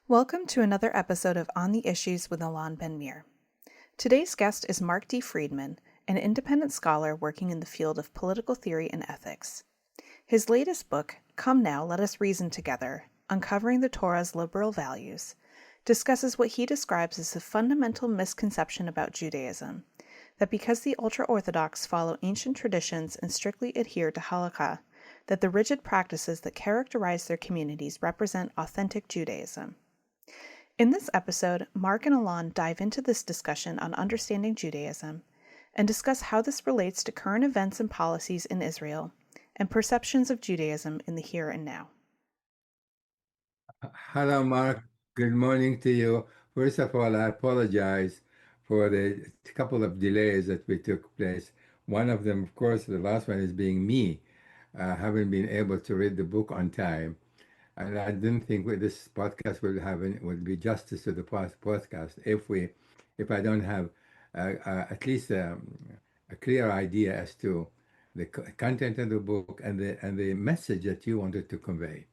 Welcome to another episode of On the Issues with Alon Ben-Meir. Today's guest is Mark D. Friedman, an independent scholar working in the field of political theory and ethics. His latest book, Come Now, Let Us Reason Together, Uncovering the Torah's Liberal Values, discusses what he describes as the fundamental misconception about Judaism, that because the ultra-Orthodox follow ancient traditions and strictly adhere to halakhah, that the rigid practices that characterize their communities represent authentic Judaism. In this episode, Mark and Alon dive into this discussion on understanding Judaism and discuss how this relates to current events and policies in Israel and perceptions of Judaism in the here and now. Hello, Mark. Good morning to you. First of all, I apologize for the couple of delays that we took place. One of them, of course, the last one is being me. Haven't been able to read the book on time. And I didn't think this podcast would be justice to the podcast if I don't have at least a clear idea as to the content of the book and the message that you wanted to convey.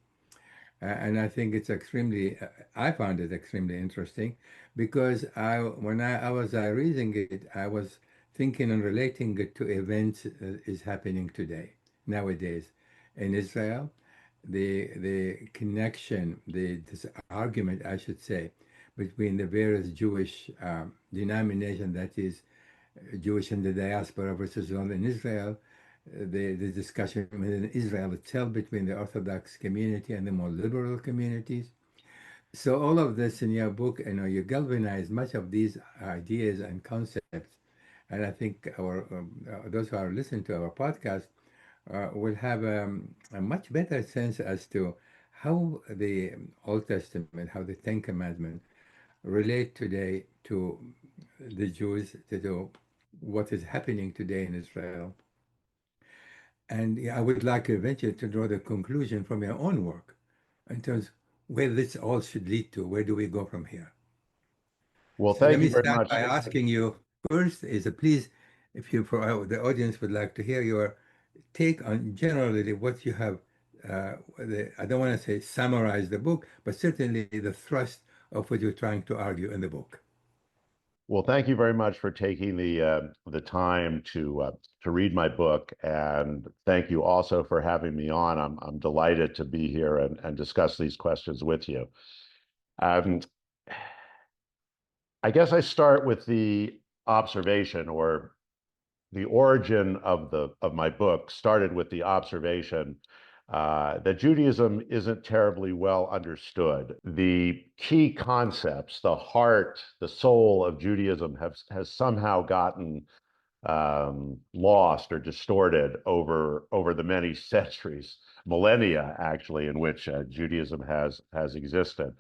And I think it's I found it extremely interesting because when I was reading it, I was thinking and relating it to events that is happening today, nowadays in Israel. The connection, this argument, I should say, between the various Jewish denomination, that is, Jewish in the diaspora versus the one in Israel, the discussion within Israel itself between the Orthodox community and the more liberal communities. So all of this in your book, you galvanize much of these ideas and concepts, and I think those who are listening to our podcast will have a much better sense as to how the Old Testament, how the Ten Commandments relate today to the Jews, to what is happening today in Israel. And I would like eventually to draw the conclusion from your own work in terms of where this all should lead to. Where do we go from here? Well, So let thank me you very start much. by asking you first please, if you, for the audience would like to hear your take on generally what you have, I don't want to say summarize the book, but certainly the thrust of what you're trying to argue in the book. Well, thank you very much for taking the time to read my book, and thank you also for having me on. I'm delighted to be here and discuss these questions with you. I guess I start with the observation, or the origin of my book started with the observation that Judaism isn't terribly well understood. The key concepts, the heart, the soul of Judaism has somehow gotten lost or distorted over the many centuries, millennia actually, in which Judaism has existed.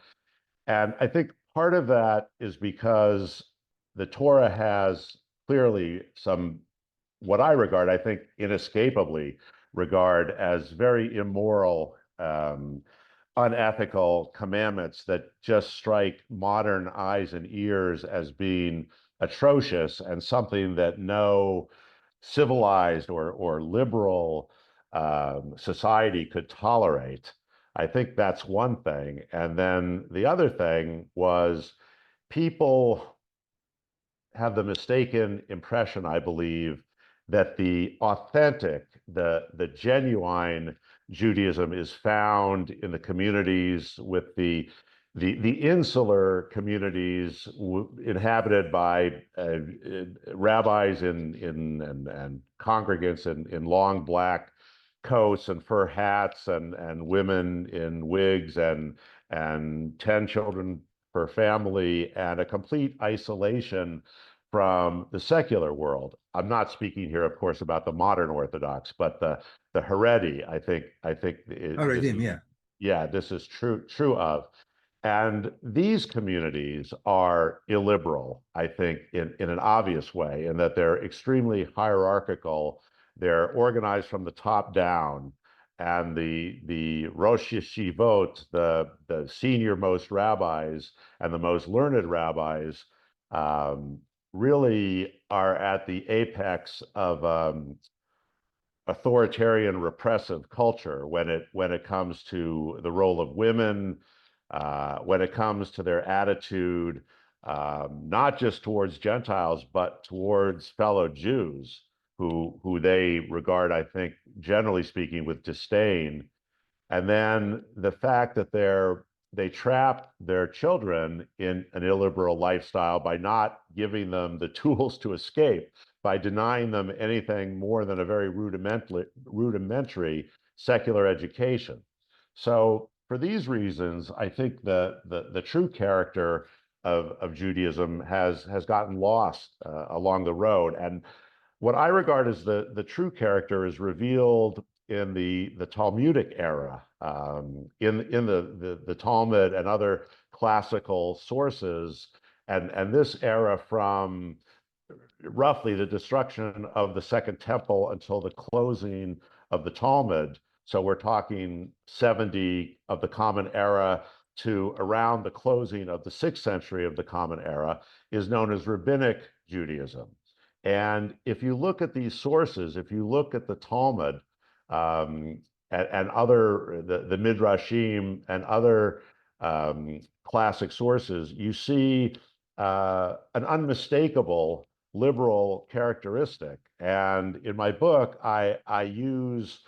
And I think part of that is because the Torah has clearly some, what I regard, I think, inescapably regard as very immoral, unethical commandments that just strike modern eyes and ears as being atrocious and something that no civilized or liberal society could tolerate. I think that's one thing. And then the other thing was people have the mistaken impression, I believe, that the authentic, the genuine Judaism is found in the communities with the insular communities inhabited by rabbis and congregants in long black coats and fur hats and women in wigs and 10 children per family and a complete isolation from the secular world. I'm not speaking here, of course, about the modern Orthodox, but the Haredi. I think this is true of. And these communities are illiberal, I think, in an obvious way, in that they're extremely hierarchical. They're organized from the top down, and the Rosh Yeshivot, the senior most rabbis and the most learned rabbis, really are at the apex of authoritarian repressive culture when it comes to the role of women, when it comes to their attitude, not just towards Gentiles, but towards fellow Jews who they regard, I think, generally speaking, with disdain. And then the fact that they trap their children in an illiberal lifestyle by not giving them the tools to escape, by denying them anything more than a very rudimentary secular education. So for these reasons, I think the true character of Judaism has gotten lost along the road. And what I regard as the true character is revealed in the Talmudic era, in the Talmud and other classical sources, and this era from roughly the destruction of the Second Temple until the closing of the Talmud. So we're talking 70 of the Common Era to around the closing of the 6th century of the Common Era is known as Rabbinic Judaism. And if you look at these sources, if you look at the Talmud and other, the Midrashim and other classic sources, you see an unmistakable liberal characteristic. And in my book, I use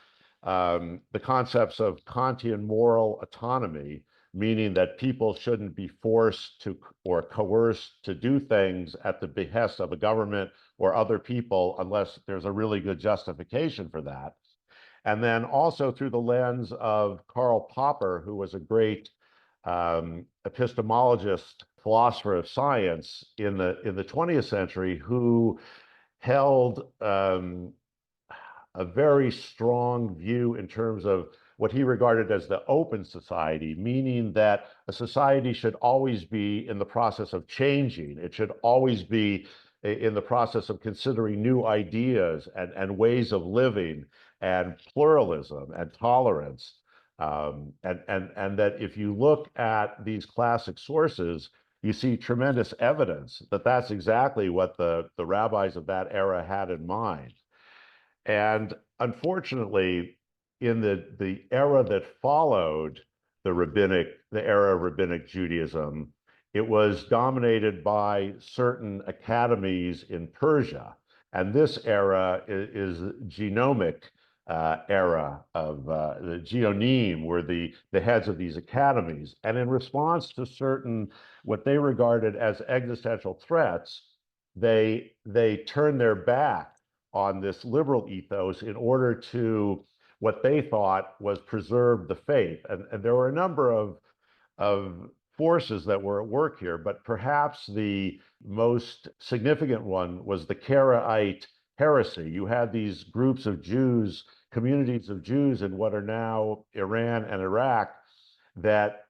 the concepts of Kantian moral autonomy, meaning that people shouldn't be forced to or coerced to do things at the behest of a government or other people unless there's a really good justification for that. And then also through the lens of Karl Popper, who was a great epistemologist, philosopher of science in the 20th century, who held a very strong view in terms of what he regarded as the open society, meaning that a society should always be in the process of changing. It should always be in the process of considering new ideas and ways of living and pluralism and tolerance. And that if you look at these classic sources, you see tremendous evidence that that's exactly what the rabbis of that era had in mind. And unfortunately, in the era that followed the era of rabbinic Judaism, it was dominated by certain academies in Persia. And this era is genomic era of the geonim were the heads of these academies. And in response to certain, what they regarded as existential threats, they turned their back on this liberal ethos in order to what they thought was preserve the faith. And there were a number of forces that were at work here, but perhaps the most significant one was the Karaite heresy. You had these groups of Jews, communities of Jews in what are now Iran and Iraq, that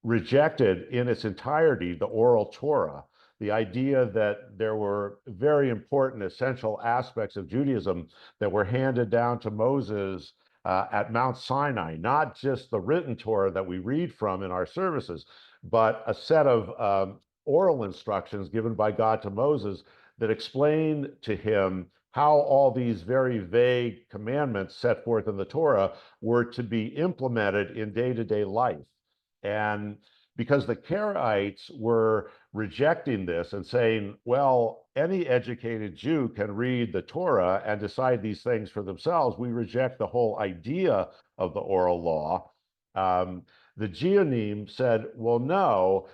rejected in its entirety the oral Torah, the idea that there were very important, essential aspects of Judaism that were handed down to Moses at Mount Sinai, not just the written Torah that we read from in our services, but a set of oral instructions given by God to Moses that explained to him how all these very vague commandments set forth in the Torah were to be implemented in day-to-day life. And because the Karaites were rejecting this and saying, well, any educated Jew can read the Torah and decide these things for themselves, we reject the whole idea of the oral law. The Geonim said, well, no,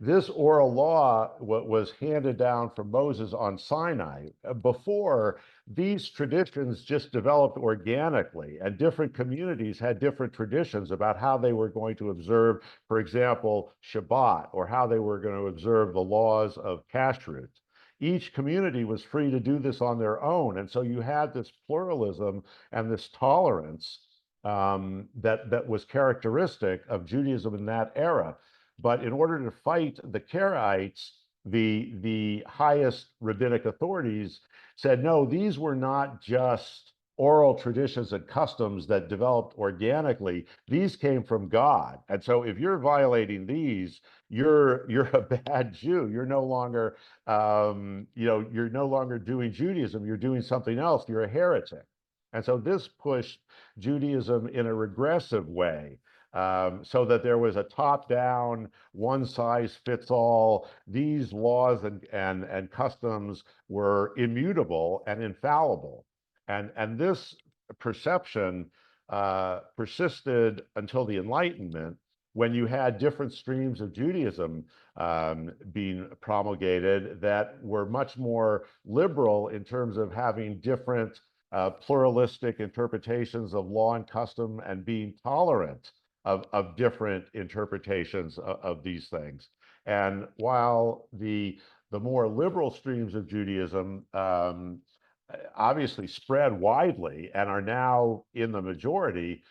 this oral law was handed down from Moses on Sinai. Before, these traditions just developed organically, and different communities had different traditions about how they were going to observe, for example, Shabbat, or how they were going to observe the laws of kashrut. Each community was free to do this on their own, and so you had this pluralism and this tolerance that was characteristic of Judaism in that era. But in order to fight the Karaites, the highest rabbinic authorities said, no, these were not just oral traditions and customs that developed organically. These came from God. And so if you're violating these, you're a bad Jew. You're no longer, you're no longer doing Judaism. You're doing something else. You're a heretic. And so this pushed Judaism in a regressive way. so that there was a top-down, one-size-fits-all. These laws and customs were immutable and infallible, and this perception persisted until the Enlightenment, when you had different streams of Judaism being promulgated that were much more liberal in terms of having different pluralistic interpretations of law and custom, and being tolerant of different interpretations of these things. And while the more liberal streams of Judaism obviously spread widely and are now in the majority,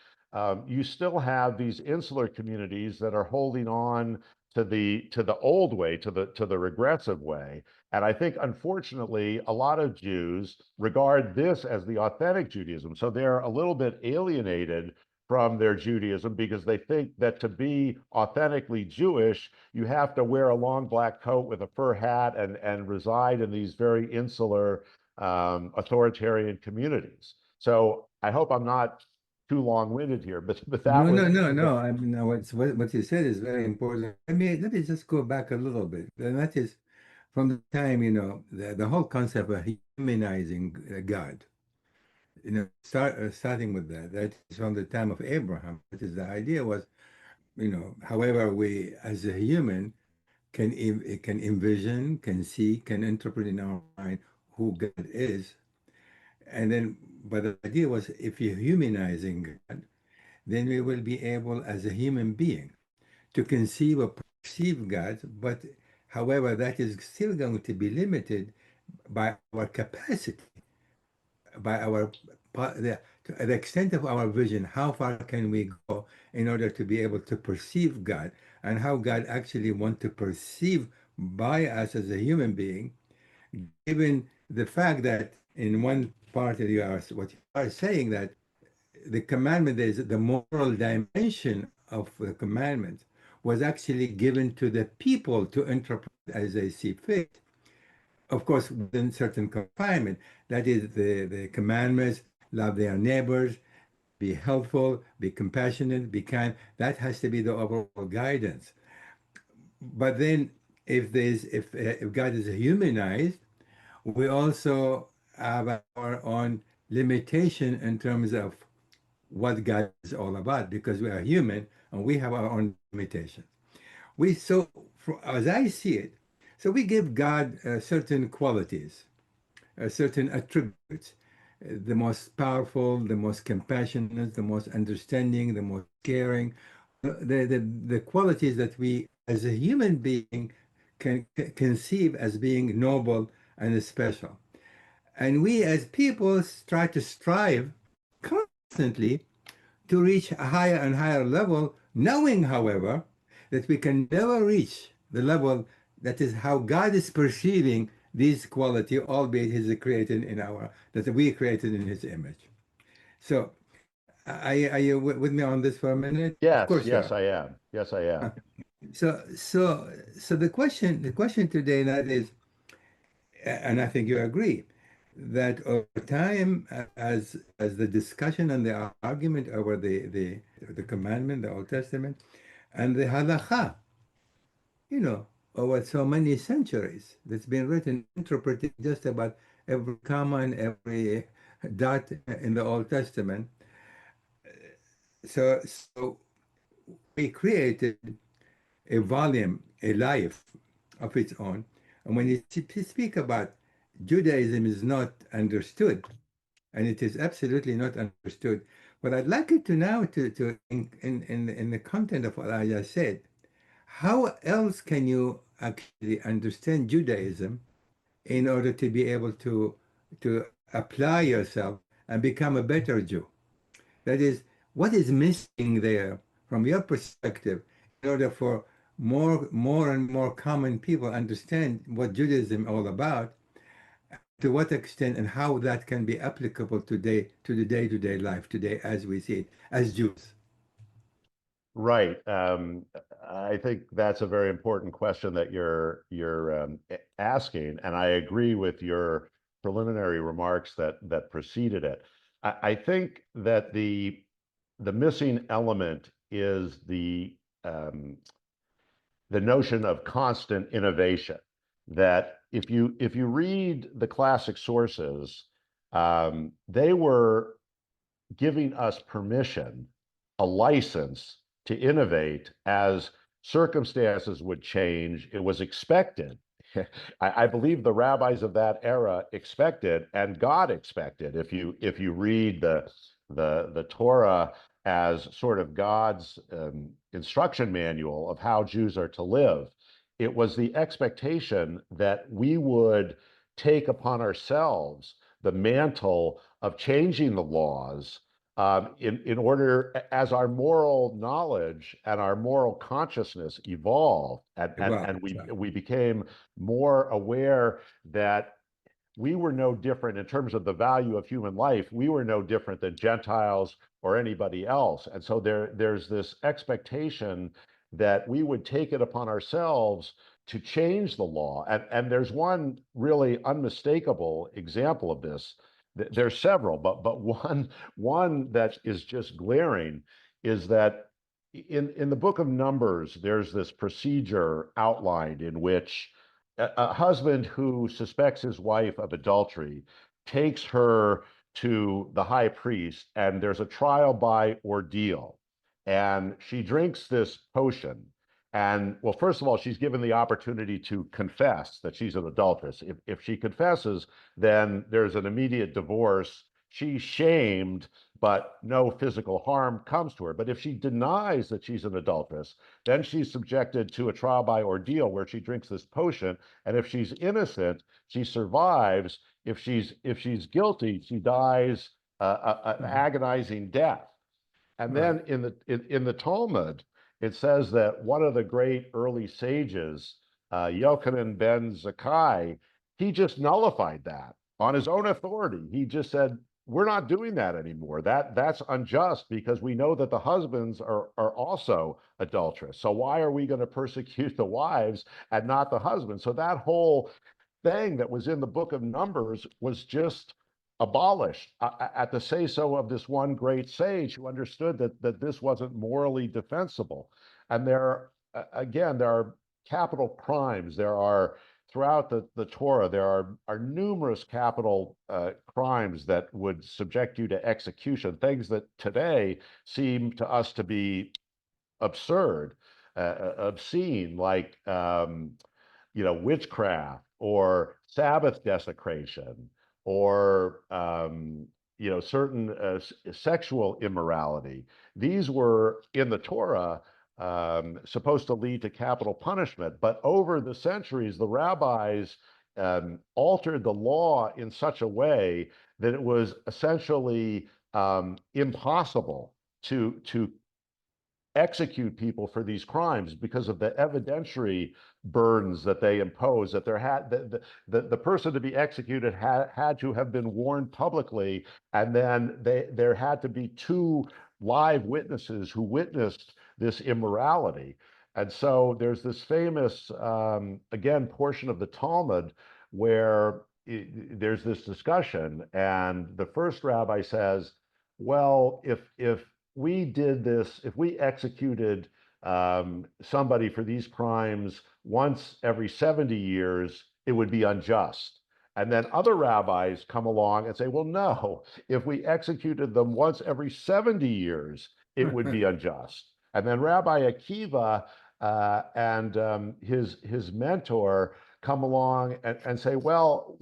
you still have these insular communities that are holding on to the old way, to the regressive way. And I think, unfortunately, a lot of Jews regard this as the authentic Judaism. So they're a little bit alienated from their Judaism, because they think that to be authentically Jewish, you have to wear a long black coat with a fur hat and reside in these very insular, authoritarian communities. So I hope I'm not too long-winded here, but that No, was no. I mean, what you said is very important. Let me just go back a little bit, and that is from the time, the whole concept of humanizing God. Starting with that. That is from the time of Abraham. That is, the idea was, however we as a human can envision, can see, can interpret in our mind who God is, and then, but the idea was, if you're humanizing God, then we will be able, as a human being, to conceive or perceive God. But however, that is still going to be limited by our capacity, by the extent of our vision. How far can we go in order to be able to perceive God, and how God actually wants to perceive by us as a human being, given the fact that in one part of what you are saying, that the commandment is the moral dimension of the commandment was actually given to the people to interpret as they see fit. Of course, within certain confinement, that is the commandments: love their neighbors, be helpful, be compassionate, be kind. That has to be the overall guidance. But then, if God is humanized, we also have our own limitation in terms of what God is all about, because we are human and we have our own limitations. As I see it, so we give God certain qualities, certain attributes, the most powerful, the most compassionate, the most understanding, the most caring, the qualities that we as a human being can conceive as being noble and special. And we as people try to strive constantly to reach a higher and higher level, knowing, however, that we can never reach the level that is how God is perceiving these quality, albeit He's created that we created in His image. So, are you with me on this for a minute? Of yes, course you yes, are. I am. Yes, I am. So the question today, that is, and I think you agree, that over time, as the discussion and the argument over the commandment, the Old Testament, and the halakhah, over so many centuries, that's been written, interpreting just about every comma and every dot in the Old Testament. So we created a volume, a life of its own. And when you speak about Judaism is not understood, and it is absolutely not understood. But I'd like it to now in the content of what I just said, how else can you actually understand Judaism in order to be able to apply yourself and become a better Jew? That is, what is missing there from your perspective in order for more and more common people understand what Judaism is all about, to what extent and how that can be applicable today to the day-to-day life today as we see it as Jews. Right. I think that's a very important question that you're asking, and I agree with your preliminary remarks that preceded it. I think that the missing element is um, the notion of constant innovation. That if you read the classic sources, they were giving us permission, a license to innovate as circumstances would change. It was expected. I believe the rabbis of that era expected, and God expected. If you read the Torah as sort of God's instruction manual of how Jews are to live, it was the expectation that we would take upon ourselves the mantle of changing the laws in order, as our moral knowledge and our moral consciousness evolved, and we became more aware that we were no different in terms of the value of human life. We were no different than Gentiles or anybody else. And so there's this expectation that we would take it upon ourselves to change the law. And there's one really unmistakable example of this. There's several, but one that is just glaring is that in the book of Numbers, there's this procedure outlined in which a husband who suspects his wife of adultery takes her to the high priest, and there's a trial by ordeal. And she drinks this potion. And well, first of all, she's given the opportunity to confess that she's an adulteress. If she confesses, then there's an immediate divorce. She's shamed, but no physical harm comes to her. But if she denies that she's an adulteress, then she's subjected to a trial by ordeal where she drinks this potion. And if she's innocent, she survives. If she's guilty, she dies an agonizing death. And then in the Talmud, it says that one of the great early sages, Yochanan ben Zakkai, he just nullified that on his own authority. He just said, we're not doing that anymore. That's unjust because we know that the husbands are also adulterous. So why are we going to persecute the wives and not the husbands? So that whole thing that was in the book of Numbers was just abolished at the say-so of this one great sage who understood that this wasn't morally defensible. And there are capital crimes. There are throughout the Torah, there are numerous capital crimes that would subject you to execution, things that today seem to us to be absurd, obscene, like witchcraft or Sabbath desecration or certain sexual immorality. These were in the Torah supposed to lead to capital punishment, but over the centuries, the rabbis altered the law in such a way that it was essentially impossible to execute people for these crimes because of the evidentiary burdens that they impose. That the person to be executed had to have been warned publicly, and then there had to be two live witnesses who witnessed this immorality. And so there's this famous portion of the Talmud where there's this discussion, and the first rabbi says, well, if we did this, if we executed somebody for these crimes once every 70 years, it would be unjust. And then other rabbis come along and say, well, no, if we executed them once every 70 years, it would be unjust. And then Rabbi Akiva and his mentor come along and say, well,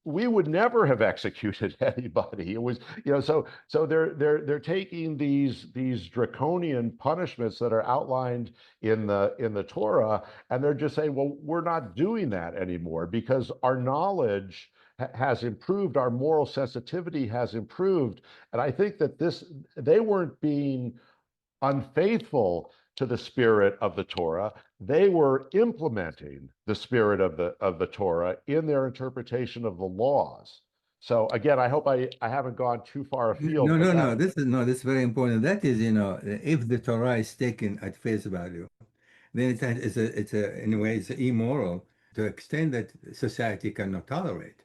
we would never have executed anybody. It was, so they're taking these draconian punishments that are outlined in the Torah, and they're just saying, well, we're not doing that anymore because our knowledge has improved, our moral sensitivity has improved. And I think that they weren't being unfaithful to the spirit of the Torah. They were implementing the spirit of the Torah in their interpretation of the laws. So again, I hope I haven't gone too far afield. No. This is very important. That is, if the Torah is taken at face value, then in a way it's immoral to extent that society cannot tolerate.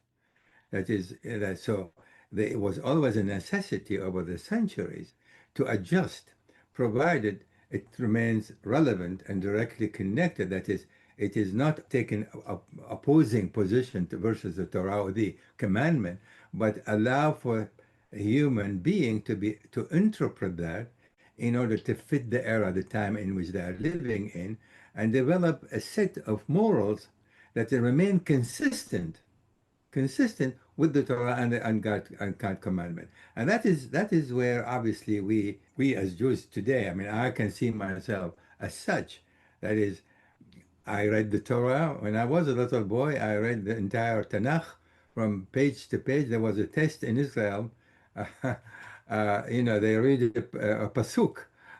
So it was always a necessity over the centuries to adjust, provided it remains relevant and directly connected. That is, it is not taking opposing position versus the Torah or the commandment, but allow for a human being to interpret that in order to fit the era, the time in which they are living in, and develop a set of morals that remain consistent with the Torah and God commandment. And that is where obviously we as Jews today, I mean, I can see myself as such. That is, I read the Torah when I was a little boy. I read the entire Tanakh from page to page. There was a test in Israel. They read a pasuk,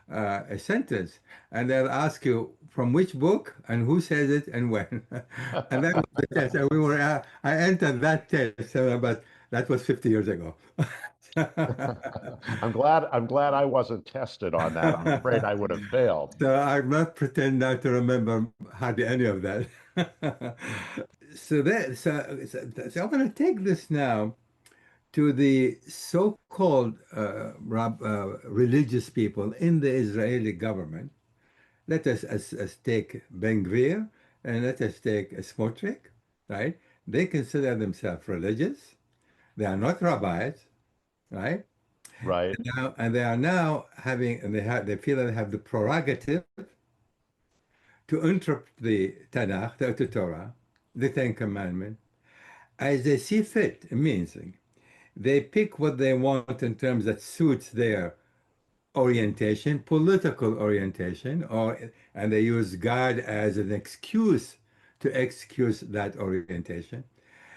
a sentence, and they'll ask you from which book and who says it and when. And that was the test. And I entered that test, but that was 50 years ago. I'm glad I wasn't tested on that. I'm afraid I would have failed. So I must pretend not to remember hardly any of that. So I'm going to take this now to the so-called religious people in the Israeli government. Let us as take Ben-Meir and let us take Smotrich, right? They consider themselves religious. They are not rabbis, right? Right, And they are now having, and they feel that they have the prerogative to interpret the Tanakh, the Torah, the Ten Commandments, as they see fit, amazing. They pick what they want in terms that suits their orientation, political orientation, and they use God as an excuse to excuse that orientation.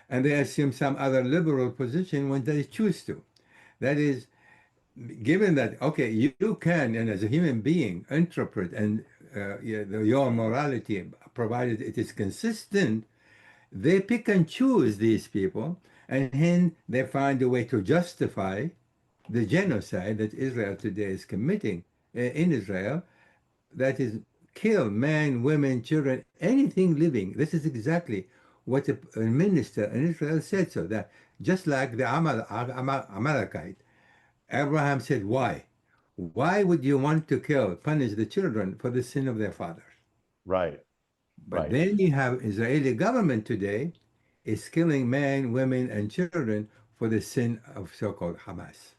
And they assume some other liberal position when they choose to. That is, given that, okay, you can, and as a human being, interpret and your morality, provided it is consistent, they pick and choose these people, and then they find a way to justify the genocide that Israel today is committing in Israel, that is kill men, women, children, anything living. This is exactly what a minister in Israel said, so that just like the Amalekite, Abraham said, why? Why would you want to punish the children for the sin of their fathers? right, But right. then you have Israeli government today is killing men, women, and children for the sin of so-called Hamas.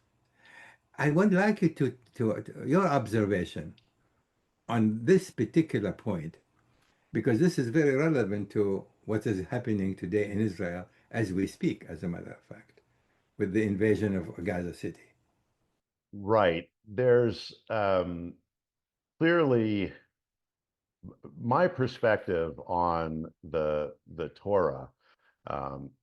I would like you to your observation on this particular point, because this is very relevant to what is happening today in Israel as we speak, as a matter of fact, with the invasion of Gaza City. Right. There's clearly my perspective on the Torah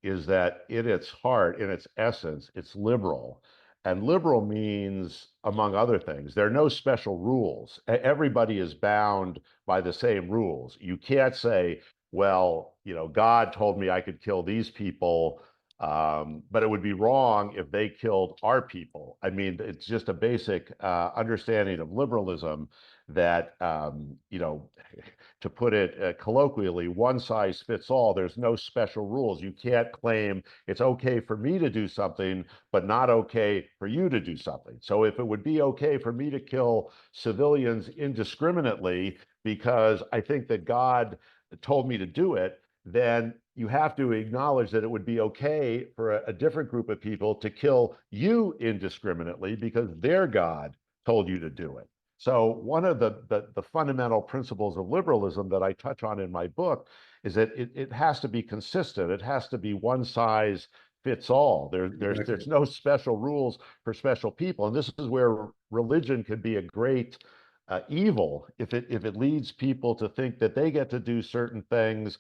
is that in its heart, in its essence, it's liberal. And liberal means, among other things, there are no special rules. Everybody is bound by the same rules. You can't say, well, God told me I could kill these people, but it would be wrong if they killed our people. I mean, it's just a basic understanding of liberalism that, to put it colloquially, one size fits all. There's no special rules. You can't claim it's okay for me to do something, but not okay for you to do something. So if it would be okay for me to kill civilians indiscriminately because I think that God told me to do it, then you have to acknowledge that it would be okay for a different group of people to kill you indiscriminately because their God told you to do it. So one of the fundamental principles of liberalism that I touch on in my book is that it has to be consistent. It has to be one size fits all. Exactly. There's no special rules for special people, and this is where religion could be a great evil if it leads people to think that they get to do certain things,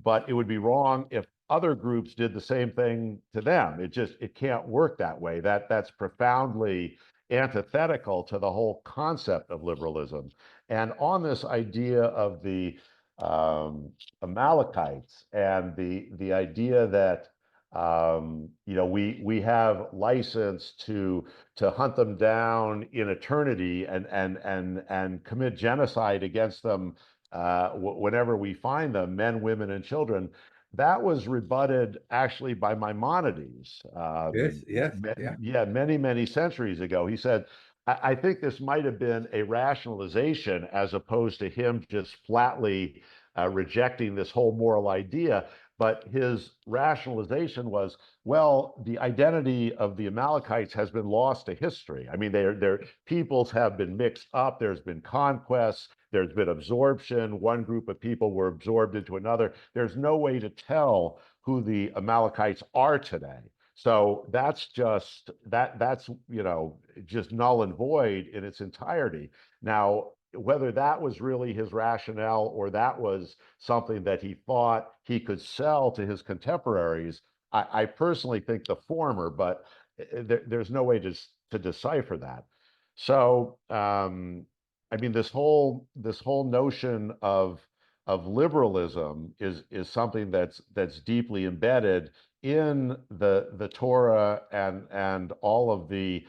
but it would be wrong if other groups did the same thing to them. It can't work that way. That's profoundly antithetical to the whole concept of liberalism. And on this idea of the Amalekites and the idea that we have license to hunt them down in eternity and commit genocide against them whenever we find them, men, women, and children. That was rebutted actually by Maimonides. Yes, yes, yeah. Yeah, many, many centuries ago. He said, I think this might have been a rationalization as opposed to him just flatly rejecting this whole moral idea. But his rationalization was, well, the identity of the Amalekites has been lost to history. I mean, their peoples have been mixed up. There's been conquests. There's been absorption. One group of people were absorbed into another. There's no way to tell who the Amalekites are today. So that's just that's just null and void in its entirety. Now, whether that was really his rationale or that was something that he thought he could sell to his contemporaries, I personally think the former, but there's no way to decipher that. So, I mean, this whole notion of liberalism is something that's deeply embedded in the Torah and all of the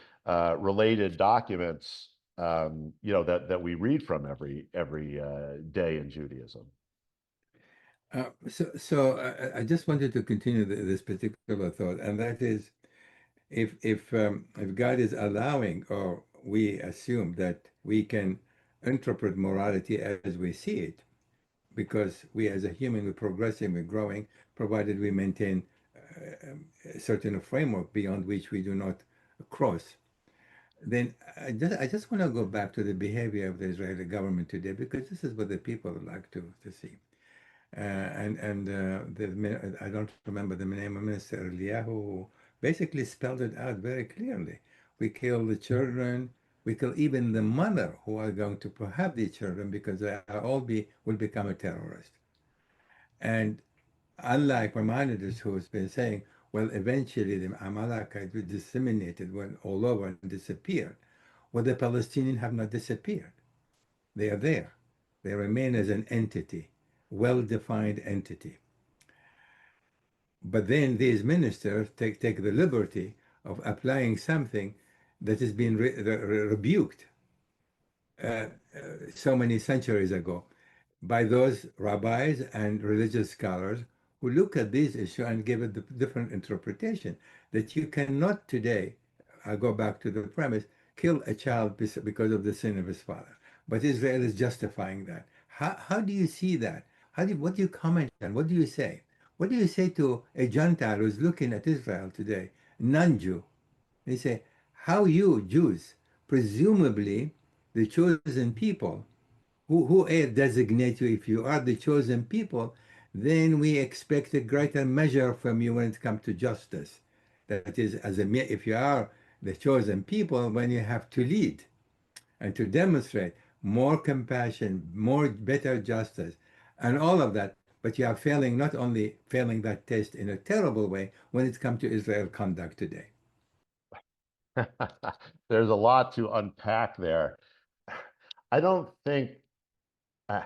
related documents, that we read from every day in Judaism. I just wanted to continue this particular thought, and that is, if God is allowing, or we assume that we can interpret morality as we see it, because we as a human, we're progressing, we're growing, provided we maintain a certain framework beyond which we do not cross. Then I just want to go back to the behavior of the Israeli government today, because this is what the people would like to see. I don't remember the name of Minister Eliyahu, who basically spelled it out very clearly. We kill the children, we kill even the mother who are going to have the children, because they will become a terrorist. And unlike Maimonides, who has been saying, well, eventually the Amalekites were disseminated, went all over and disappeared. Well, the Palestinians have not disappeared. They are there. They remain as an entity, well-defined entity. But then these ministers take the liberty of applying something that has been rebuked so many centuries ago by those rabbis and religious scholars who look at this issue and give it a different interpretation, that you cannot today, I go back to the premise, kill a child because of the sin of his father. But Israel is justifying that. How do you see that? What do you comment on? What do you say? What do you say to a Gentile who's looking at Israel today, non-Jew? They say, how you Jews, presumably the chosen people, who designate you, if you are the chosen people, then we expect a greater measure from you when it comes to justice. That is, if you are the chosen people, when you have to lead and to demonstrate more compassion, better justice, and all of that, but you are failing, not only failing that test in a terrible way when it comes to Israel conduct today. There's a lot to unpack there. I don't think uh,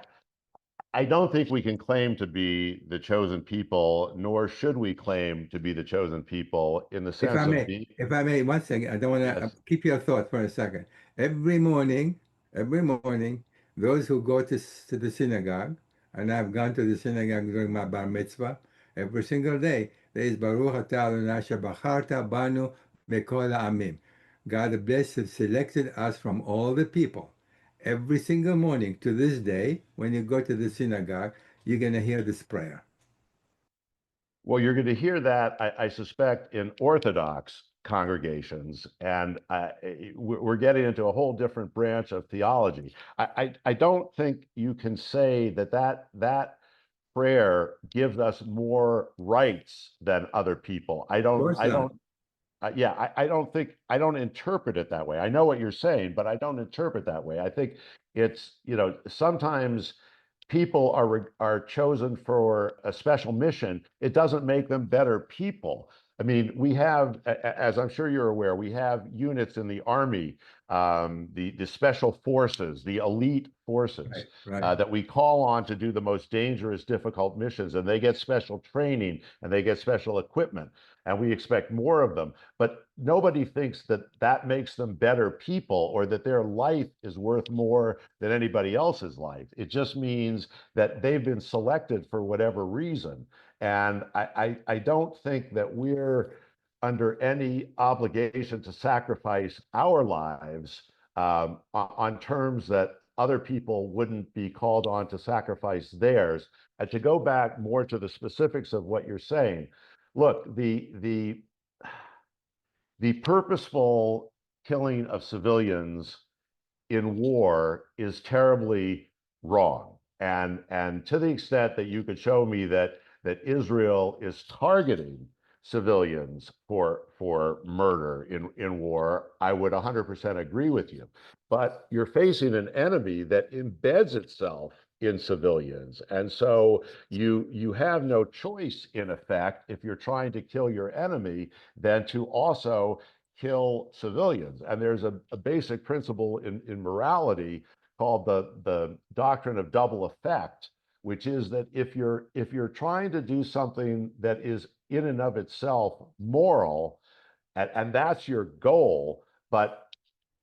I don't think we can claim to be the chosen people, nor should we claim to be the chosen people in the sense of being. If I may, one second, I don't want to Yes. keep your thought for a second. Every morning, those who go to the synagogue, and I've gone to the synagogue during my bar mitzvah, every single day, there is Baruch atah Adonai shebacharta banu mekol ha'amim. God blessed and selected us from all the people. Every single morning to this day, when you go to the synagogue, you're going to hear this prayer. Well, you're going to hear that, I suspect, in Orthodox congregations, and we're getting into a whole different branch of theology. I don't think you can say that prayer gives us more rights than other people. I don't. Yeah, I don't interpret it that way. I know what you're saying, but I don't interpret that way. I think it's, sometimes people are chosen for a special mission. It doesn't make them better people. I mean, we have, as I'm sure you're aware, we have units in the Army, the special forces, the elite forces, Right. that we call on to do the most dangerous, difficult missions, and they get special training and they get special equipment, and we expect more of them. But nobody thinks that makes them better people, or that their life is worth more than anybody else's life. It just means that they've been selected for whatever reason. And I don't think that we're under any obligation to sacrifice our lives on terms that other people wouldn't be called on to sacrifice theirs. And to go back more to the specifics of what you're saying, look, the purposeful killing of civilians in war is terribly wrong. And to the extent that you could show me that Israel is targeting civilians for murder in war, I would 100% agree with you. But you're facing an enemy that embeds itself in civilians. And so you have no choice, in effect, if you're trying to kill your enemy, than to also kill civilians. And there's a basic principle in morality called the doctrine of double effect, which is that if you're trying to do something that is in and of itself moral, and that's your goal, but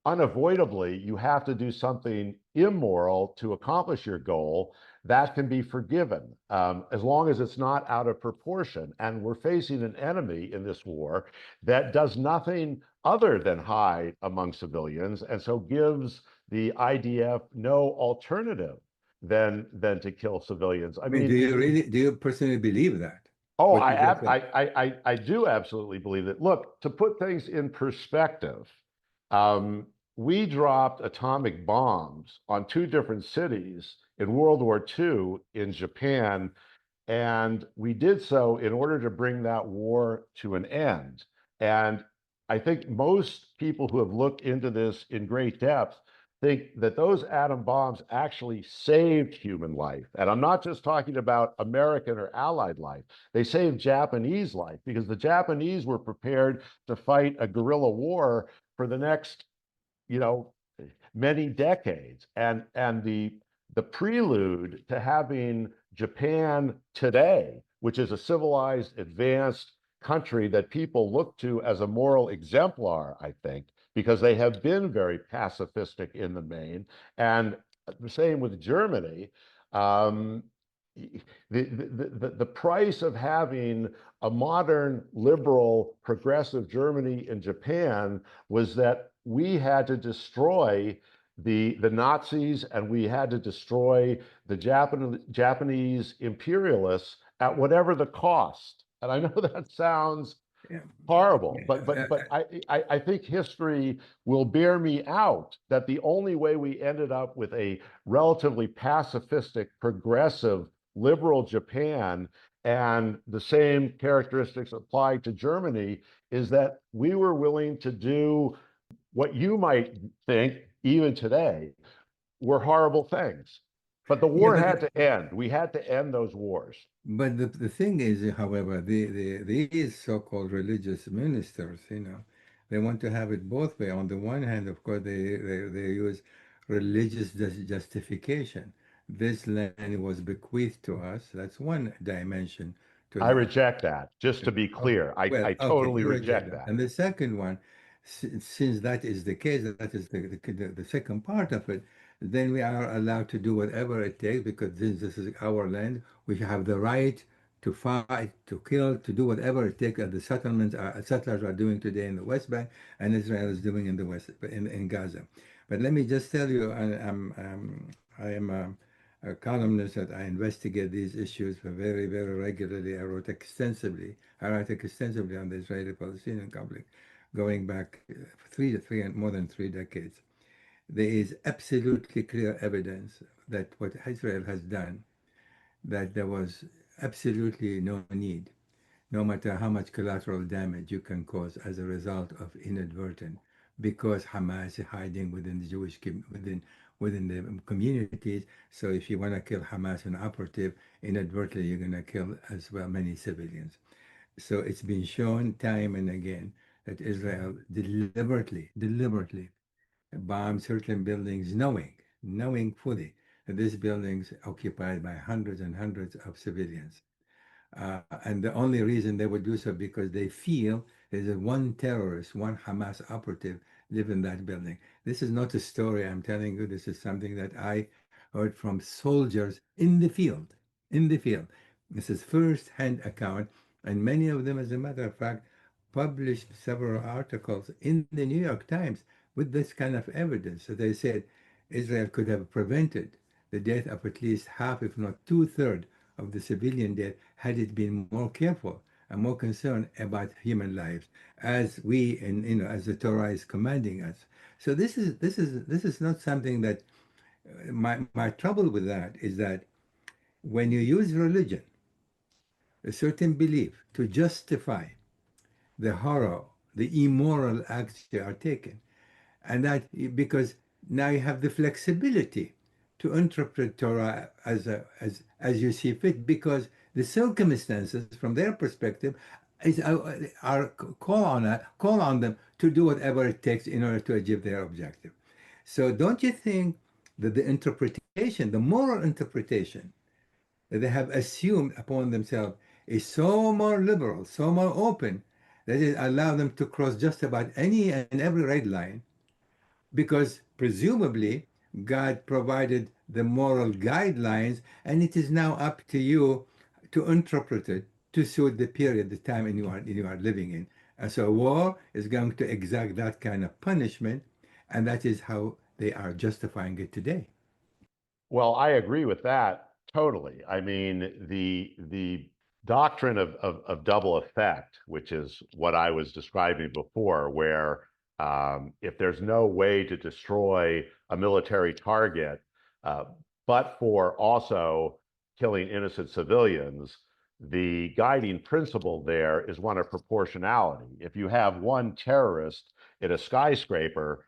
unavoidably you have to do something immoral to accomplish your goal, that can be forgiven, as long as it's not out of proportion. And we're facing an enemy in this war that does nothing other than hide among civilians, and so gives the IDF no alternative than to kill civilians. I mean, do you personally believe that? Oh, I do absolutely believe it. Look, to put things in perspective, we dropped atomic bombs on 2 different cities in World War II in Japan, and we did so in order to bring that war to an end. And I think most people who have looked into this in great depth think that those atom bombs actually saved human life. And I'm not just talking about American or Allied life. They saved Japanese life, because the Japanese were prepared to fight a guerrilla war for the next, many decades. And the prelude to having Japan today, which is a civilized, advanced country that people look to as a moral exemplar, I think, because they have been very pacifistic in the main. And the same with Germany. The price of having a modern, liberal, progressive Germany and Japan was that we had to destroy the Nazis, and we had to destroy the Japanese imperialists at whatever the cost. And I know that sounds horrible, but I think history will bear me out that the only way we ended up with a relatively pacifistic, progressive, liberal Japan, and the same characteristics applied to Germany, is that we were willing to do what you might think, even today, were horrible things. But the war had to end. We had to end those wars. But the thing is, however, these so-called religious ministers, they want to have it both way. On the one hand, of course, they use religious justification. This land was bequeathed to us. That's one dimension to I reject that, just to be clear. I totally reject that. And the second one, since that is the case, that is the second part of it, then we are allowed to do whatever it takes, because this is our land. We have the right to fight, to kill, to do whatever it takes. The settlers are doing today in the West Bank, and Israel is doing in the West, in Gaza. But let me just tell you, I am a columnist that I investigate these issues very, very regularly. I write extensively on the Israeli-Palestinian conflict, going back more than 3 decades. There is absolutely clear evidence that what Israel has done, that there was absolutely no need, no matter how much collateral damage you can cause as a result of inadvertent, because Hamas is hiding within the Jewish within the communities. So if you want to kill Hamas an operative, inadvertently you're going to kill as well many civilians. So it's been shown time and again that Israel deliberately bomb certain buildings, knowing fully that these buildings are occupied by hundreds and hundreds of civilians. And the only reason they would do so because they feel there's one terrorist, one Hamas operative live in that building. This is not a story I'm telling you. This is something that I heard from soldiers in the field. This is first-hand account, and many of them, as a matter of fact, published several articles in the New York Times with this kind of evidence. So they said Israel could have prevented the death of at least half, if not two-thirds, of the civilian death had it been more careful and more concerned about human lives, as we and as the Torah is commanding us. So this is not something that my trouble with that is that when you use religion, a certain belief, to justify the horror, the immoral acts that are taken, and that because now you have the flexibility to interpret Torah as you see fit, because the circumstances from their perspective are call on them to do whatever it takes in order to achieve their objective. So don't you think that the interpretation, the moral interpretation that they have assumed upon themselves is so more liberal, so more open, that it allows them to cross just about any and every red line, because presumably God provided the moral guidelines, and it is now up to you to interpret it to suit the period, the time you are living in. And so war is going to exact that kind of punishment, and that is how they are justifying it today. Well, I agree with that totally. I mean, the doctrine of double effect, which is what I was describing before, where if there's no way to destroy a military target, uh, but for also killing innocent civilians, the guiding principle there is one of proportionality. If you have one terrorist in a skyscraper,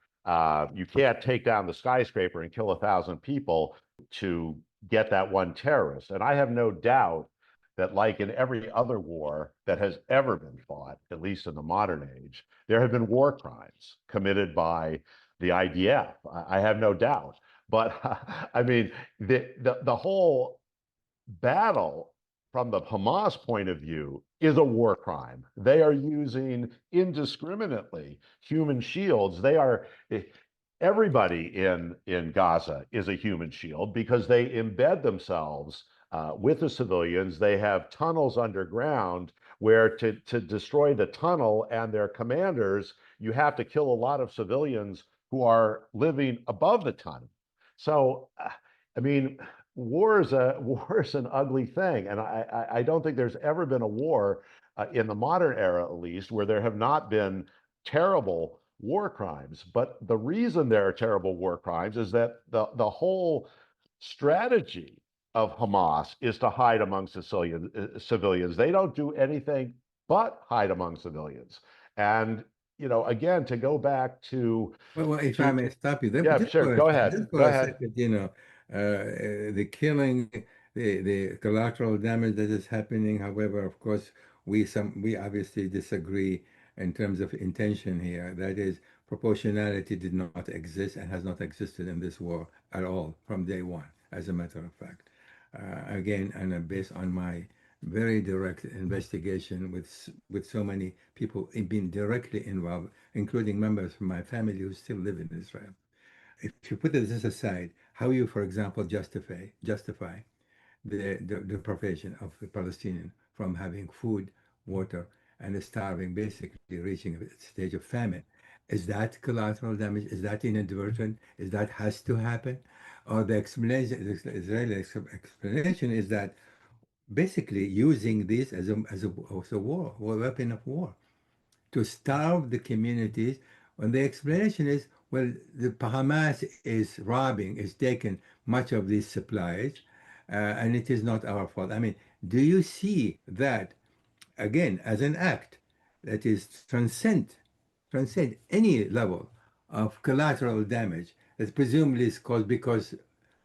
you can't take down the skyscraper and kill 1,000 people to get that one terrorist. And I have no doubt that, like in every other war that has ever been fought, at least in the modern age, there have been war crimes committed by the IDF. I have no doubt. But I mean, the whole battle from the Hamas point of view is a war crime. They are using indiscriminately human shields. They are everybody in Gaza is a human shield because they embed themselves with the civilians. They have tunnels underground where to destroy the tunnel and their commanders, you have to kill a lot of civilians who are living above the tunnel. So, I mean, war is an ugly thing, and I don't think there's ever been a war in the modern era, at least, where there have not been terrible war crimes. But the reason there are terrible war crimes is that the whole strategy of Hamas is to hide among civilians. They don't do anything but hide among civilians. And again, to go back to Well, if I may stop you there, yeah, just sure, for go ahead, just go for a ahead. second, the killing, the collateral damage that is happening. However, of course, we obviously disagree in terms of intention here. That is, proportionality did not exist and has not existed in this war at all from day one, as a matter of fact. Again, and based on my very direct investigation with so many people being directly involved, including members of my family who still live in Israel. If you put this aside, how you, for example, justify the deprivation of the Palestinian from having food, water, and starving, basically reaching a stage of famine. Is that collateral damage? Is that inadvertent? Is that has to happen? Or the explanation, the Israeli explanation is that basically using this as a weapon of war, to starve the communities. And the explanation is, well, the Hamas is taking much of these supplies, and it is not our fault. I mean, do you see that again as an act that is transcend any level of collateral damage that presumably is caused because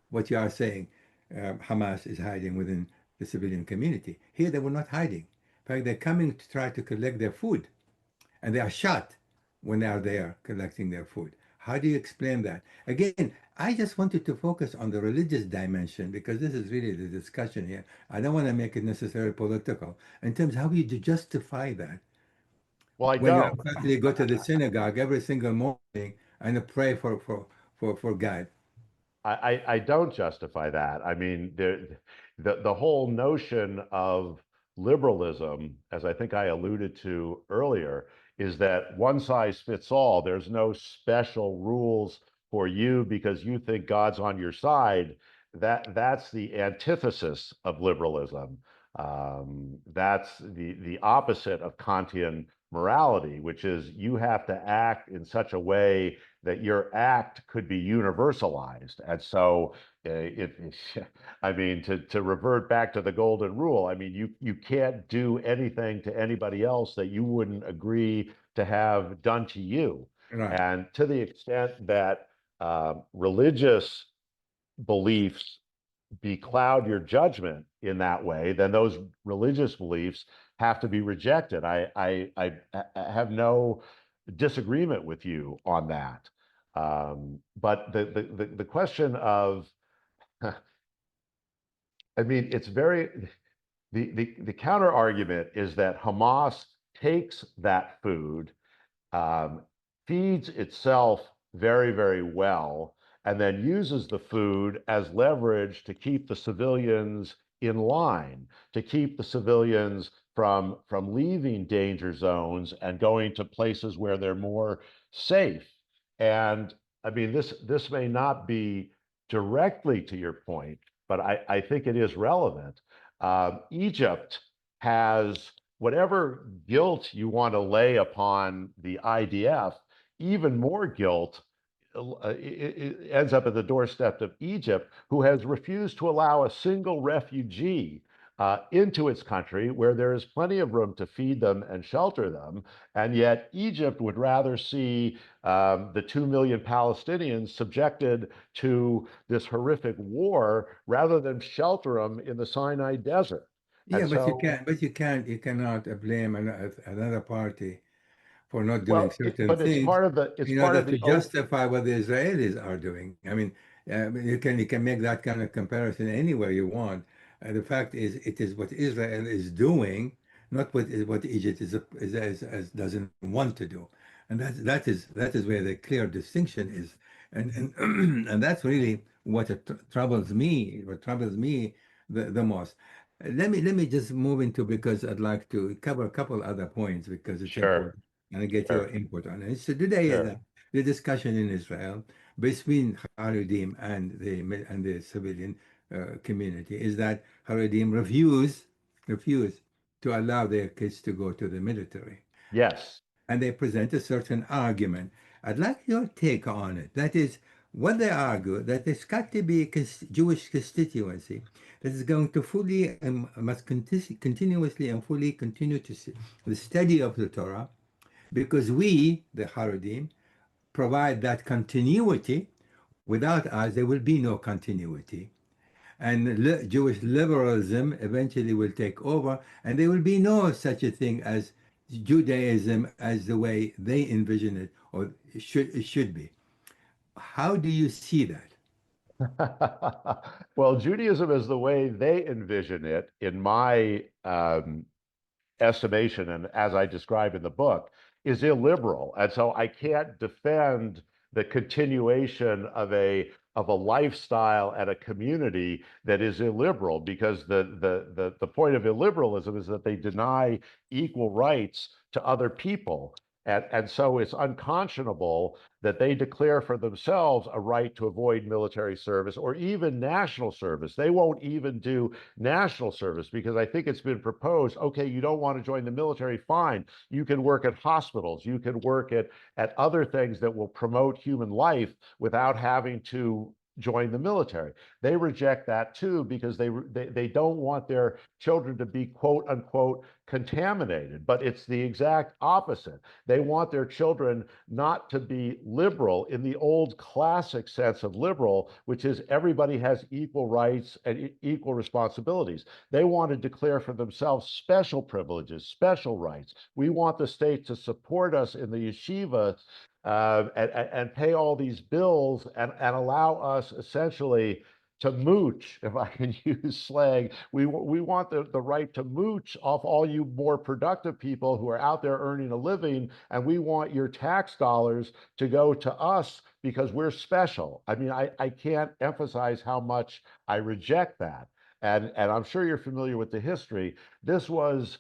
what you are saying, Hamas is hiding within the civilian community. Here they were not hiding. In fact, they're coming to try to collect their food, and they are shot when they are there collecting their food. How do you explain that? Again, I just wanted to focus on the religious dimension because this is really the discussion here. I don't want to make it necessarily political in terms of how you justify that Well, I when you don't. actually go to the synagogue every single morning and pray for God. I don't justify that. I mean, the whole notion of liberalism, as I think I alluded to earlier, is that one size fits all. There's no special rules for you because you think God's on your side. That's the antithesis of liberalism. That's the opposite of Kantian morality, which is you have to act in such a way that your act could be universalized. And so, I mean, to revert back to the golden rule, I mean, you can't do anything to anybody else that you wouldn't agree to have done to you. Right. And to the extent that religious beliefs becloud your judgment in that way, then those religious beliefs have to be rejected. I have no disagreement with you on that. But the question of, I mean, it's very, the counter argument is that Hamas takes that food, um, feeds itself very, very well, and then uses the food as leverage to keep the civilians in line, to keep the civilians from leaving danger zones and going to places where they're more safe. And I mean, this may not be directly to your point, but I think it is relevant. Egypt has whatever guilt you want to lay upon the IDF, even more guilt it ends up at the doorstep of Egypt, who has refused to allow a single refugee into its country where there is plenty of room to feed them and shelter them. And yet Egypt would rather see the 2 million Palestinians subjected to this horrific war rather than shelter them in the Sinai desert. Yeah, And but so, you cannot blame another party for not doing well, certain but it's things part of the, it's in part order of to the, justify what the Israelis are doing. I mean, you can make that kind of comparison anywhere you want. The fact is, it is what Israel is doing, not what Egypt doesn't want to do, and that is where the clear distinction is, and and that's really what troubles me. What troubles me the most. Let me just move into, because I'd like to cover a couple other points because it's sure, important, and I get your sure, input on it. So today, sure. the discussion in Israel between Haredim and the civilian community is that Haredim refuse to allow their kids to go to the military, Yes. and they present a certain argument. I'd like your take on it. That is, what they argue, that there's got to be a Jewish constituency that is going to fully must continuously and fully continue to the study of the Torah, because we, the Haredim, provide that continuity. Without us, there will be no continuity. And Jewish liberalism eventually will take over, and there will be no such a thing as Judaism as the way they envision it, or it should be. How do you see that? Well, Judaism is the way they envision it, in my estimation, and as I describe in the book, is illiberal. And so I can't defend the continuation of a lifestyle and a community that is illiberal, because the point of illiberalism is that they deny equal rights to other people. And so it's unconscionable that they declare for themselves a right to avoid military service or even national service. They won't even do national service because I think it's been proposed, okay, you don't want to join the military, fine. You can work at hospitals, you can work at other things that will promote human life without having to join the military. They reject that too because they don't want their children to be quote unquote contaminated, but it's the exact opposite. They want their children not to be liberal in the old classic sense of liberal, which is everybody has equal rights and equal responsibilities. They want to declare for themselves special privileges, special rights. We want the state to support us in the yeshiva and pay all these bills and allow us essentially to mooch, if I can use slang. We want the right to mooch off all you more productive people who are out there earning a living, and we want your tax dollars to go to us because we're special. I mean, I can't emphasize how much I reject that. And I'm sure you're familiar with the history. This was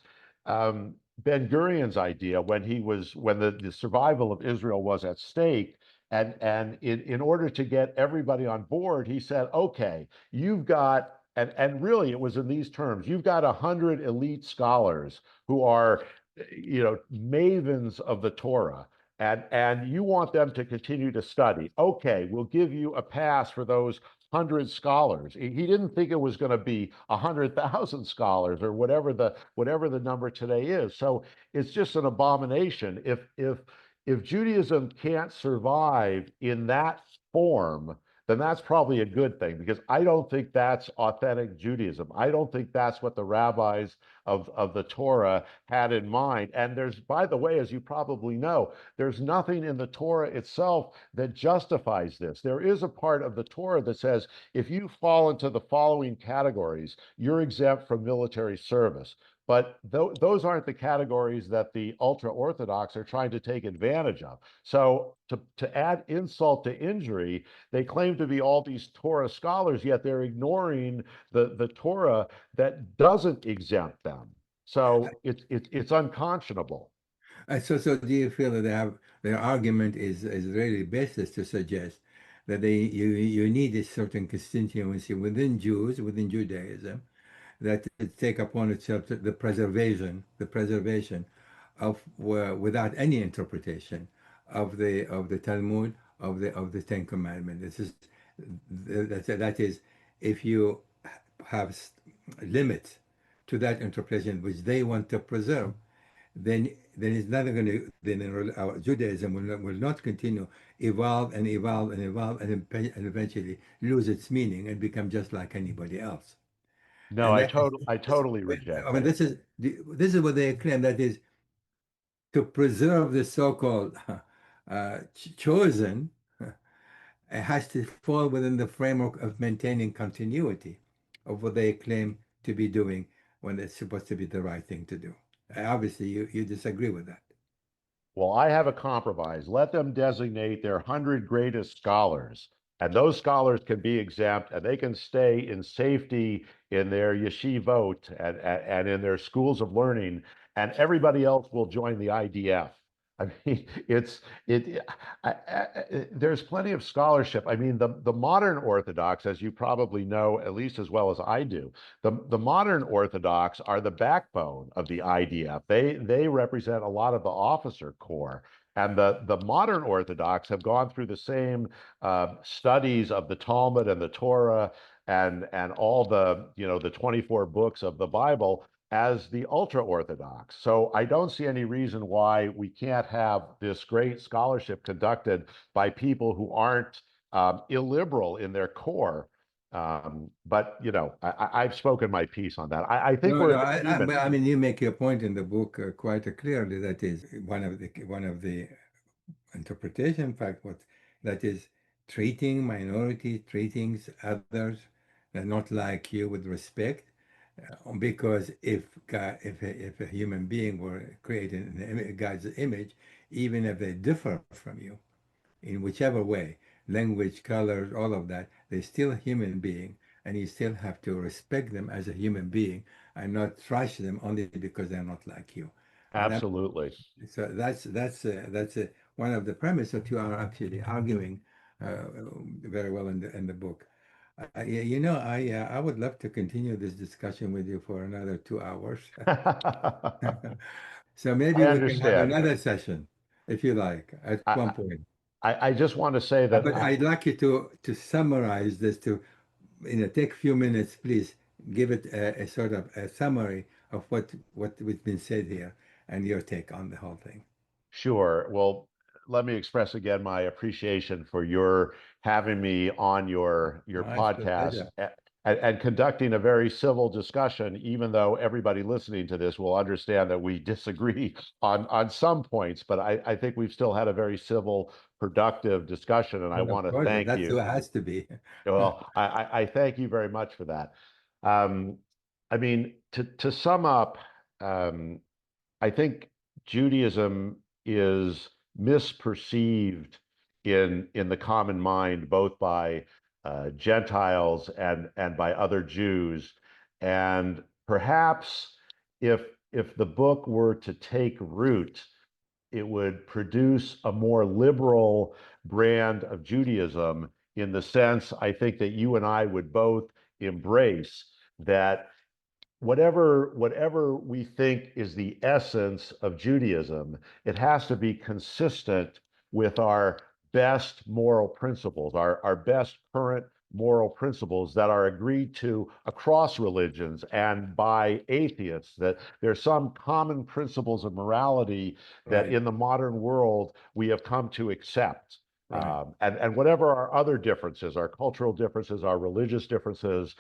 Ben-Gurion's idea when the survival of Israel was at stake. And in order to get everybody on board, he said, okay, you've got, and really it was in these terms, you've got 100 elite scholars who are, mavens of the Torah. And you want them to continue to study. Okay, we'll give you a pass for those 100 scholars. He didn't think it was going to be 100,000 scholars or whatever the number today is. So it's just an abomination. If Judaism can't survive in that form, then that's probably a good thing, because I don't think that's authentic Judaism. I don't think that's what the rabbis of the Torah had in mind. And there's, by the way, as you probably know, there's nothing in the Torah itself that justifies this. There is a part of the Torah that says if you fall into the following categories, you're exempt from military service. But those aren't the categories that the ultra-Orthodox are trying to take advantage of. So to add insult to injury, they claim to be all these Torah scholars, yet they're ignoring the Torah that doesn't exempt them. So it's unconscionable. So do you feel that their argument is really baseless to suggest that you need a certain constituency within Judaism, that it take upon itself the preservation of without any interpretation of the Talmud, of the Ten Commandments. That is, if you have limits to that interpretation which they want to preserve, then it's not going to, then our Judaism will not continue evolve and evolve and evolve and eventually lose its meaning and become just like anybody else. No, And I totally reject I mean, that. this is what they claim, that is to preserve the so-called chosen. It has to fall within the framework of maintaining continuity of what they claim to be doing when it's supposed to be the right thing to do. Obviously, you disagree with that. Well, I have a compromise. Let them designate their 100 greatest scholars, and those scholars can be exempt, and they can stay in safety in their yeshivot and in their schools of learning, and everybody else will join the IDF. I mean, there's plenty of scholarship. I mean, the modern Orthodox, as you probably know, at least as well as I do, the modern Orthodox are the backbone of the IDF. They represent a lot of the officer corps. And the modern Orthodox have gone through the same studies of the Talmud and the Torah and all the 24 books of the Bible as the ultra-Orthodox. So I don't see any reason why we can't have this great scholarship conducted by people who aren't illiberal in their core. But I've spoken my piece on that. I think No, we're no. in agreement. I mean, you make your point in the book quite clearly. That is one of the interpretation. In fact, what that is, treating minorities, treating others not like you with respect. Because if God, if a human being were created in God's image, even if they differ from you in whichever way, language, colors, all of that, they're still a human being, and you still have to respect them as a human being and not trash them only because they're not like you. And that, Absolutely. so that's one of the premises that you are actually arguing uh, very well in the book. I would love to continue this discussion with you for another 2 hours. So maybe I we can have understand. another session if you like at one I, point. I just want to say that But I'd like you to summarize this, to take a few minutes, please. Give it a sort of a summary of what's been said here and your take on the whole thing. Sure. Well, let me express again my appreciation for your having me on your It's a podcast pleasure. and conducting a very civil discussion, even though everybody listening to this will understand that we disagree on some points. But I think we've still had a very civil, productive discussion, and I And of want to course, thank that's you. what it has to be. Well, I thank you very much for that. Um, I mean, to sum up, um, I think Judaism is misperceived in the common mind, both by Gentiles and by other Jews. And perhaps if if the book were to take root, it would produce a more liberal brand of Judaism, in the sense I think that you and I would both embrace, that whatever we think is the essence of Judaism, it has to be consistent with our best moral principles, our best current moral principles that are agreed to across religions and by atheists, that there's some common principles of morality that Right. in the modern world we have come to accept. Right. And whatever our other differences, our cultural differences, our religious differences,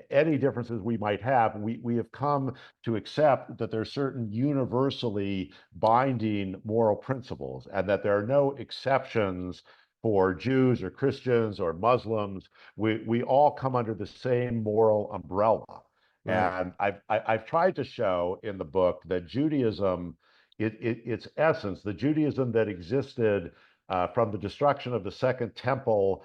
any differences we might have, we have come to accept that there's certain universally binding moral principles, and that there are no exceptions for Jews or Christians or Muslims. We all come under the same moral umbrella. Right. And I've tried to show in the book that Judaism, its essence, the Judaism that existed from the destruction of the Second Temple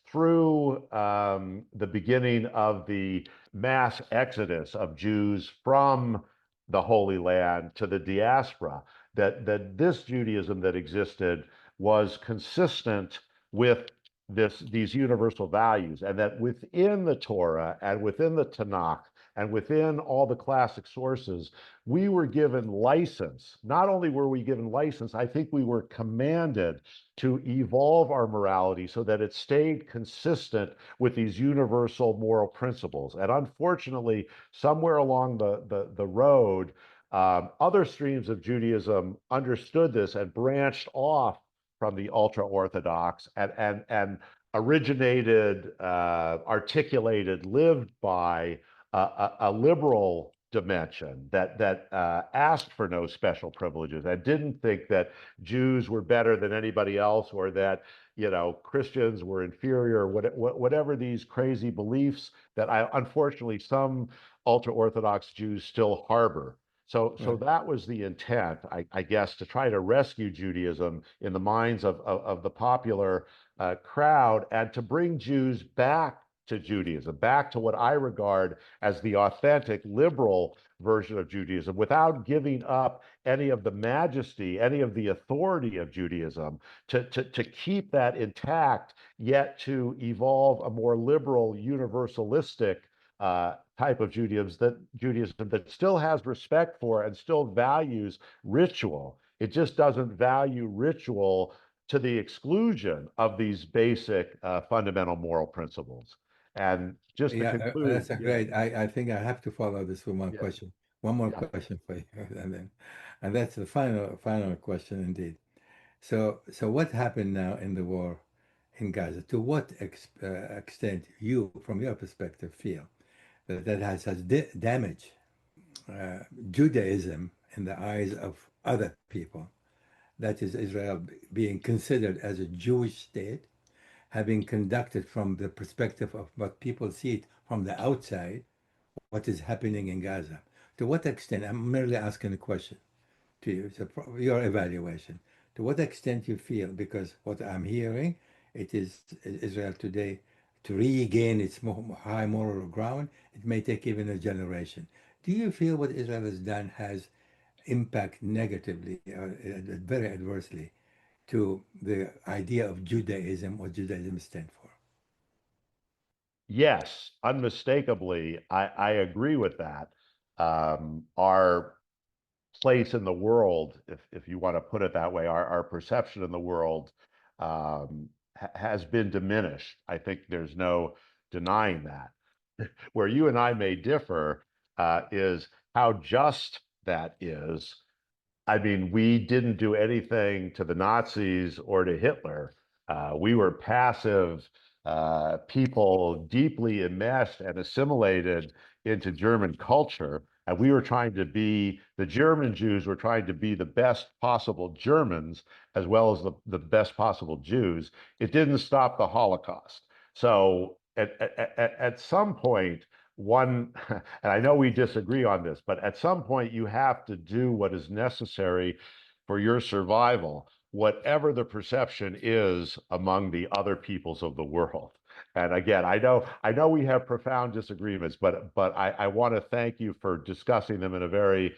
through the beginning of the mass exodus of Jews from the Holy Land to the diaspora, that this Judaism that existed was consistent with these universal values, and that within the Torah and within the Tanakh and within all the classic sources, we were given license. Not only were we given license, I think we were commanded to evolve our morality so that it stayed consistent with these universal moral principles. And unfortunately, somewhere along the road, other streams of Judaism understood this and branched off from the ultra-Orthodox, and originated, articulated, lived by a liberal dimension that asked for no special privileges and didn't think that Jews were better than anybody else, or that Christians were inferior, whatever these crazy beliefs that unfortunately some ultra-Orthodox Jews still harbor. So Right. that was the intent, I guess, to try to rescue Judaism in the minds of the popular crowd, and to bring Jews back to Judaism, back to what I regard as the authentic liberal version of Judaism, without giving up any of the majesty, any of the authority of Judaism, to keep that intact, yet to evolve a more liberal, universalistic type of Judaism that still has respect for and still values ritual. It just doesn't value ritual to the exclusion of these basic fundamental moral principles. And just to Yeah, conclude, that's a great. I think I have to follow this with one yeah, question. One more yeah. question for you, and that's the final question indeed. So what happened now in the war in Gaza? To what extent you, from your perspective, feel that has damaged Judaism in the eyes of other people? That is, Israel being considered as a Jewish state, having conducted from the perspective of what people see it from the outside, what is happening in Gaza. To what extent, I'm merely asking a question to you, so your evaluation, to what extent you feel, because what I'm hearing, it is Israel today, to regain its high moral ground, it may take even a generation. Do you feel what Israel has done has impact negatively, very adversely, to the idea of Judaism, what Judaism stands for? Yes, unmistakably, I agree with that. Our place in the world, if you want to put it that way, our perception in the world has been diminished. I think there's no denying that. Where you and I may differ is how just that is. I mean, we didn't do anything to the Nazis or to Hitler. We were passive people, deeply enmeshed and assimilated into German culture. And we were trying to be, the German Jews were trying to be the best possible Germans as well as the best possible Jews. It didn't stop the Holocaust. So at some point, one, and I know we disagree on this, but at some point you have to do what is necessary for your survival, whatever the perception is among the other peoples of the world. And again, I know we have profound disagreements, but I want to thank you for discussing them in a very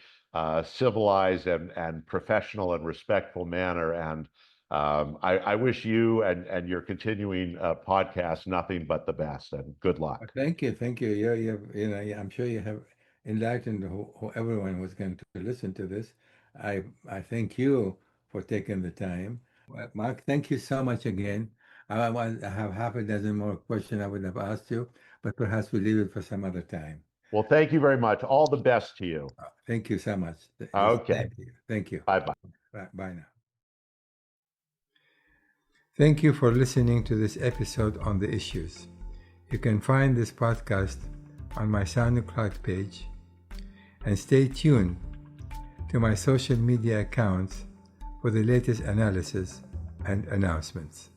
civilized and professional and respectful manner. And I wish you and your continuing podcast nothing but the best, and good luck. Thank you. I'm sure you have enlightened who everyone was going to listen to this. I thank you for taking the time. Well, Mark, thank you so much again. I have half a dozen more questions I would have asked you, but perhaps we'll leave it for some other time. Well, thank you very much. All the best to you. Thank you so much. Okay. Thank you. Bye-bye. Bye now. Thank you for listening to this episode on the issues. You can find this podcast on my SoundCloud page, and stay tuned to my social media accounts for the latest analysis and announcements.